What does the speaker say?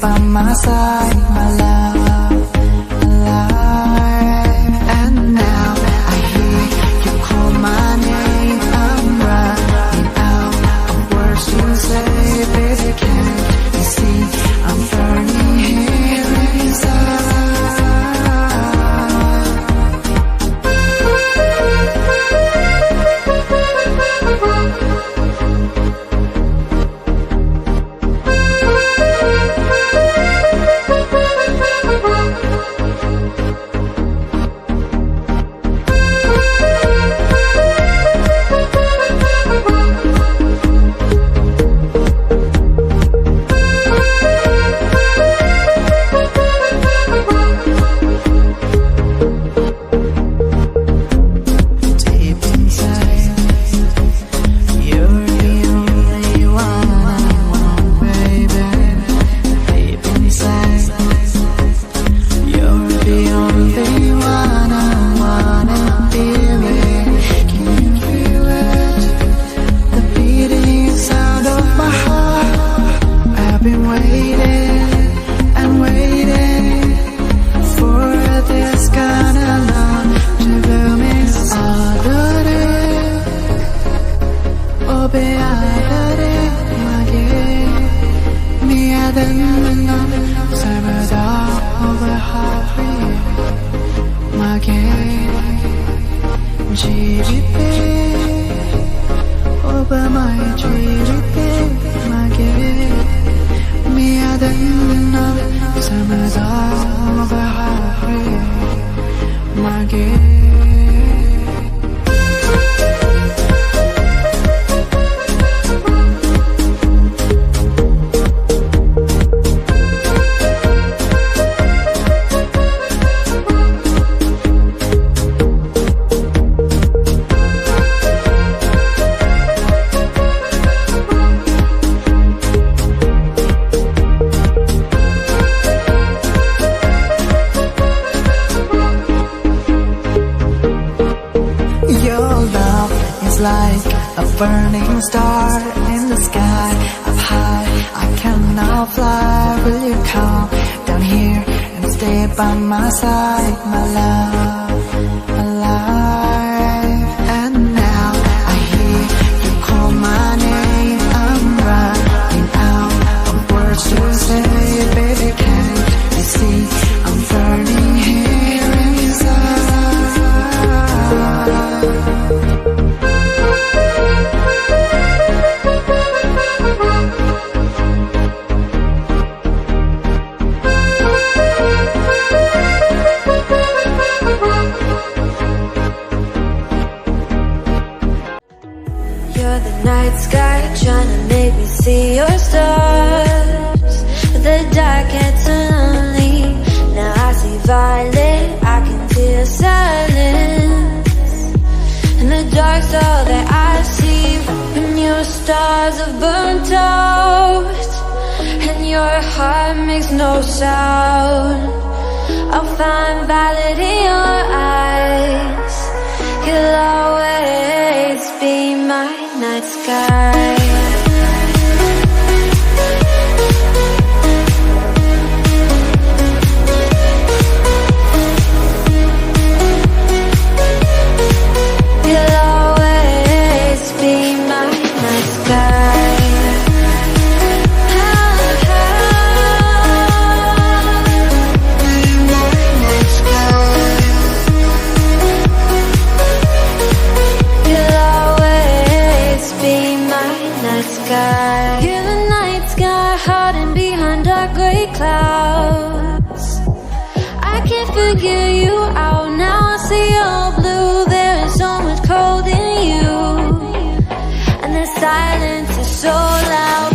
by my side, my love, alive. And now I hear you call my name. I'm running out of words to say, baby, can't you see I'm burning here inside? Like a burning star in the sky, up high, I cannot fly. Will you come down here and stay by my side, my love, alive? And now I hear you call my name. I'm running out of words to say, baby, can't you see I'm burning here inside? Night sky trying to make me see your stars, but the dark gets lonely. Now I see violet, I can feel silence, and the dark's all that I see. When your stars have burnt out and your heart makes no sound, I'll find violet in your eyes. You'll always be my night sky. You'll always be my night sky. You're the night sky, hiding behind dark gray clouds. I can't figure you out now. I see all blue. There is so much cold in you, and the silence is so loud.